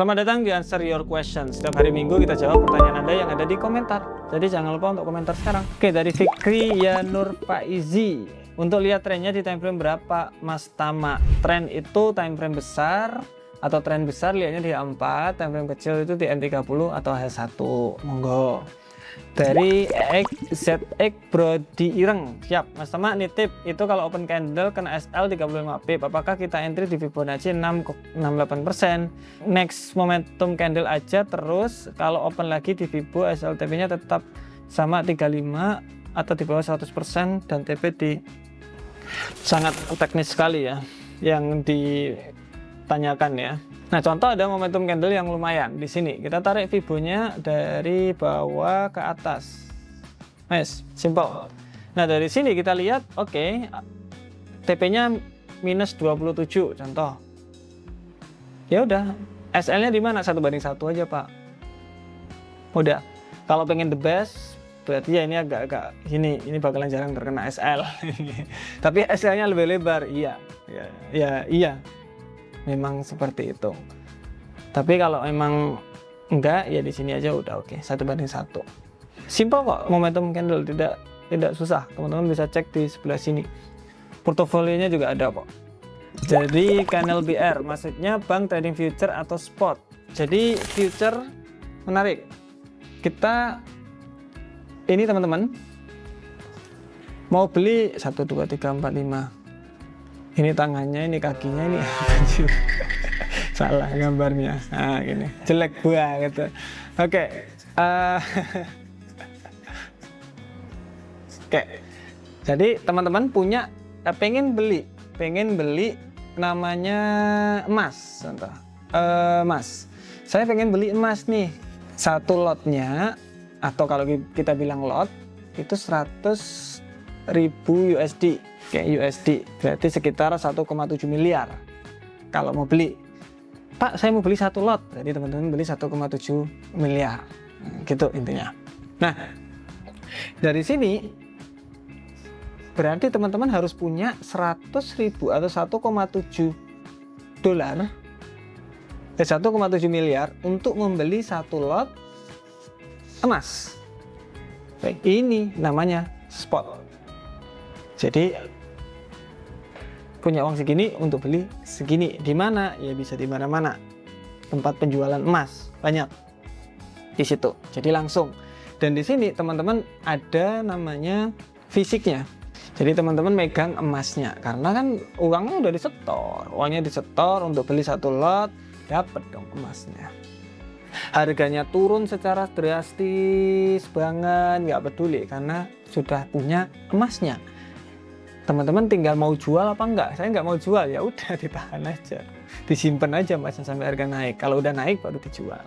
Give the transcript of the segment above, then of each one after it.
Selamat datang di Answer Your Questions. Setiap hari Minggu kita jawab pertanyaan Anda yang ada di komentar. Jadi jangan lupa untuk komentar sekarang. Oke, dari Fikri Yanur Faizi. Untuk lihat trennya di time frame berapa, Mas Tama? Tren itu time frame besar atau tren besar lihatnya di H4, time frame kecil itu di M30 atau H1. Monggo. Dari ZX Brody Ireng, siap Mas Tama nitip itu kalau open candle kena SL 35 pip, apakah kita entry di Fibonacci 6,68%? Next momentum candle aja, terus kalau open lagi di Fibo SLTP nya tetap sama 35 atau di bawah 100%, dan TP di sangat teknis sekali ya yang ditanyakan ya. Nah, contoh ada momentum candle yang lumayan di sini. Kita tarik Fibonya dari bawah ke atas. Nice, simple. Nah, dari sini kita lihat, oke, TP-nya minus 27 contoh. Ya udah, SL-nya di mana? 1:1 aja, Pak. Udah. Kalau pengen the best, berarti ya ini agak ini bakalan jarang terkena SL. Tapi SL-nya lebih lebar. Iya. Memang seperti itu. Tapi kalau emang enggak, ya di sini aja udah oke. 1:1. Simple kok, momentum candle tidak susah. Teman-teman bisa cek di sebelah sini. Portofolionya juga ada kok. Jadi Canal BR, maksudnya bank trading future atau spot. Jadi future menarik. Kita ini teman-teman mau beli 1 2 3 4 5. Ini tangannya, ini kakinya, ini salah gambarnya. Nah, gini jelek banget gitu. Oke. Oke. Jadi teman-teman punya pengen beli namanya emas, contoh. Emas. Saya pengen beli emas nih. Satu lotnya, atau kalau kita bilang lot itu 100.000 USD. Kayak USD, berarti sekitar 1,7 miliar kalau mau beli. Pak, saya mau beli satu lot, jadi teman-teman beli 1,7 miliar, gitu intinya. Nah, dari sini berarti teman-teman harus punya 100.000 atau 1,7 dolar, 1,7 miliar untuk membeli satu lot emas. Baik, ini namanya spot. Jadi punya uang segini untuk beli segini. Di mana? Ya bisa di mana-mana. Tempat penjualan emas banyak di situ. Jadi langsung. Dan di sini teman-teman ada namanya fisiknya. Jadi teman-teman megang emasnya, karena kan uangnya udah disetor. Uangnya disetor untuk beli satu lot, dapat dong emasnya. Harganya turun secara drastis banget, nggak peduli karena sudah punya emasnya. Teman-teman tinggal mau jual apa enggak. Saya nggak mau jual, ya udah ditahan aja, disimpan aja emasnya sampai harga naik. Kalau udah naik baru dijual.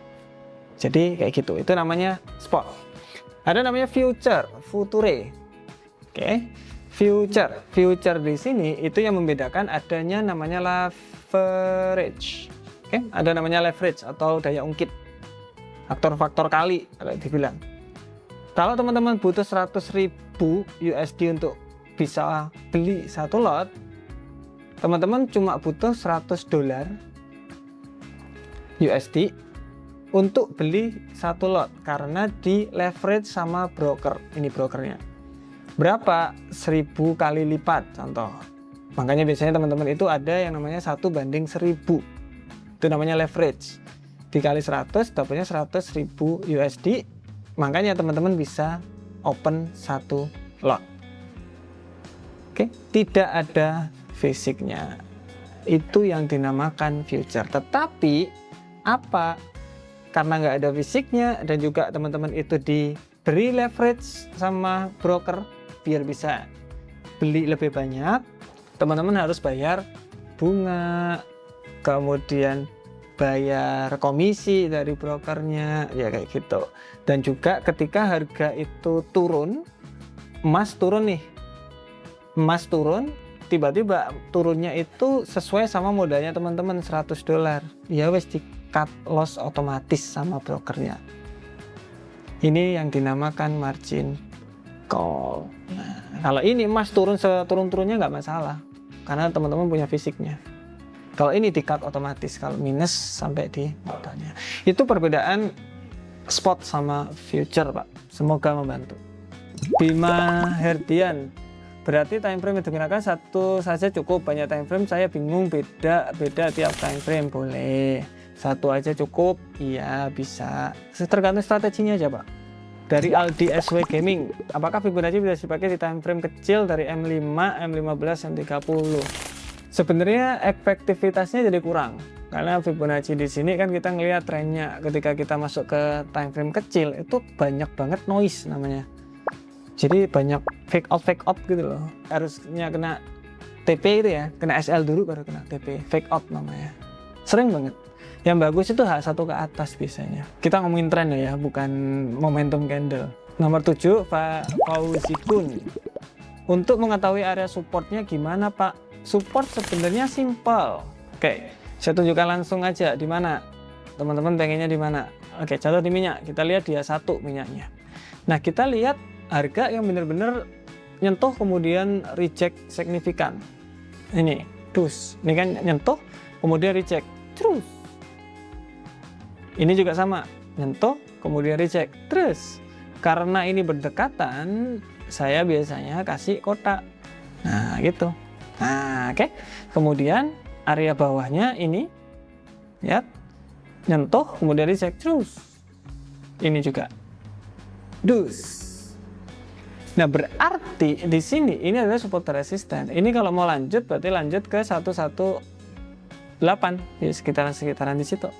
Jadi kayak gitu, itu namanya spot. Ada namanya future. Oke. Future di sini itu yang membedakan adanya namanya leverage. Oke, ada namanya leverage atau daya ungkit, faktor kali kalau dibilang. Kalau teman-teman butuh 100.000 USD untuk bisa beli satu lot, teman-teman cuma butuh 100 dolar USD untuk beli satu lot, karena di leverage sama broker. Ini brokernya berapa? 1.000 kali lipat contoh. Makanya biasanya teman-teman itu ada yang namanya 1:1000. Itu namanya leverage. Dikali 100 dapatnya 100.000 USD. Makanya teman-teman bisa open satu lot. Oke, tidak ada fisiknya. Itu yang dinamakan future. Tetapi apa? Karena nggak ada fisiknya dan juga teman-teman itu diberi leverage sama broker biar bisa beli lebih banyak, teman-teman harus bayar bunga, kemudian bayar komisi dari brokernya, ya kayak gitu. Dan juga ketika harga itu turun, emas turun nih. Emas turun, tiba-tiba turunnya itu sesuai sama modalnya teman-teman 100 dolar. Ya wes di cut loss otomatis sama brokernya. Ini yang dinamakan margin call. Nah, kalau ini emas turun seturun-turunnya nggak masalah, karena teman-teman punya fisiknya. Kalau ini di cut otomatis, kalau minus sampai di modalnya. Itu perbedaan spot sama future, Pak. Semoga membantu. Bima Herdian, berarti time frame yang digunakan satu saja cukup, banyak time frame saya bingung, beda tiap time frame. Boleh, satu aja cukup, iya bisa, tergantung strateginya aja, Pak. Dari Aldi SW Gaming, apakah Fibonacci bisa dipakai di time frame kecil dari M5, M15, M30? Sebenarnya efektivitasnya jadi kurang, karena Fibonacci di sini kan kita ngelihat trennya. Ketika kita masuk ke time frame kecil itu banyak banget noise namanya. Jadi banyak fake out gitu loh. Harusnya kena TP itu ya, kena SL dulu baru kena TP. Fake out namanya. Sering banget. Yang bagus itu H1 ke atas biasanya. Kita ngomongin tren ya, bukan momentum candle. Nomor 7, Fauzikun. Untuk mengetahui area supportnya gimana, Pak? Support sebenarnya simple. Oke, saya tunjukkan langsung aja di mana. Teman-teman pengennya di mana? Oke, contoh di minyak. Kita lihat dia 1 minyaknya. Nah, kita lihat harga yang benar-benar nyentuh kemudian reject signifikan. Ini, terus. Ini kan nyentuh kemudian reject. Terus. Ini juga sama, nyentuh kemudian reject. Terus. Karena ini berdekatan, saya biasanya kasih kotak. Nah, gitu. Nah, oke. Kemudian area bawahnya ini ya nyentuh kemudian reject terus. Ini juga. Dus. Nah, berarti di sini ini adalah support resisten. Ini kalau mau lanjut berarti lanjut ke 118 di sekitaran di situ.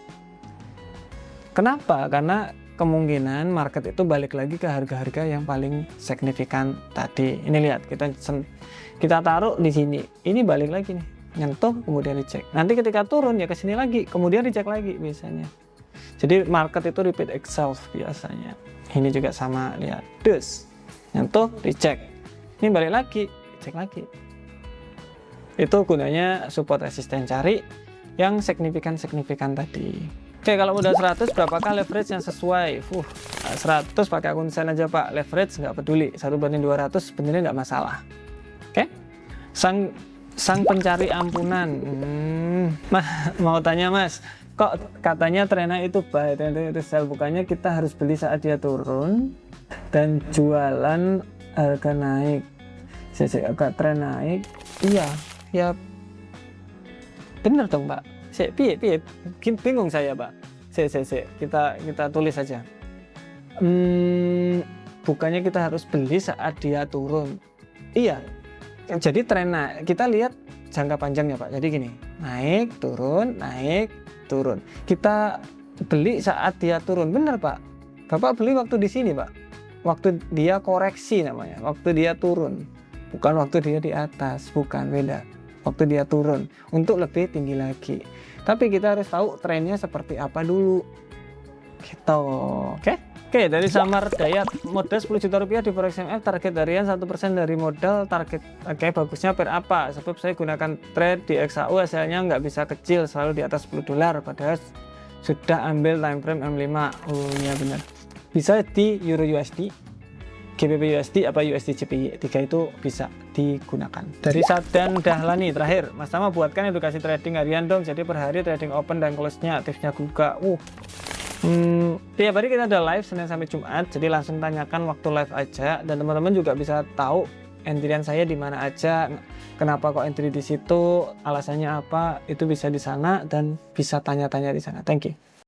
Kenapa? Karena kemungkinan market itu balik lagi ke harga-harga yang paling signifikan tadi. Ini lihat, kita taruh di sini. Ini balik lagi nih, nyentuh kemudian dicek. Nanti ketika turun ya ke sini lagi, kemudian dicek lagi biasanya. Jadi market itu repeat itself biasanya. Ini juga sama, lihat. Dus, nyentuh, dicek. Ini balik lagi, dicek lagi. Itu gunanya support resisten, cari yang signifikan tadi. Oke, kalau udah 100 berapakah leverage yang sesuai? 100 pakai akun sen aja, Pak. Leverage nggak peduli. 1/200 sebenarnya nggak masalah. Oke. Sang pencari ampunan. Mau tanya, Mas, kok katanya trennya itu buy, trennya itu sell, bukannya kita harus beli saat dia turun dan jualan harga naik. Tren naik. Iya, ya bener dong, Pak. Piye, bingung saya, Pak. Kita tulis saja. Bukannya kita harus beli saat dia turun. Iya. Jadi tren kita lihat jangka panjangnya, Pak. Jadi gini, naik, turun, naik, turun. Kita beli saat dia turun, bener, Pak. Bapak beli waktu di sini, Pak. Waktu dia koreksi namanya, waktu dia turun. Bukan waktu dia di atas, bukan, beda. Waktu dia turun untuk lebih tinggi lagi. Tapi kita harus tahu trennya seperti apa dulu. Gitu. Oke, dari Samar Dayat, modal 10 juta rupiah di Forex MF, target harian 1% dari modal, target bagusnya per apa? Sebab saya gunakan trade di XAU, hasilnya nggak bisa kecil, selalu di atas $10, padahal sudah ambil time frame M5. Oh iya benar. Bisa di Euro USD, GBP USD apa USD JPY, 3 itu bisa digunakan. Dari Sadan Dahlani, terakhir, Mas Tama buatkan edukasi trading harian dong, jadi per hari trading open dan close-nya, aktifnya juga. Tiap hari kita ada live Senin sampai Jumat, jadi langsung tanyakan waktu live aja, dan teman-teman juga bisa tahu entry-an saya di mana aja, kenapa kok entry di situ, alasannya apa, itu bisa di sana dan bisa tanya-tanya di sana. Thank you.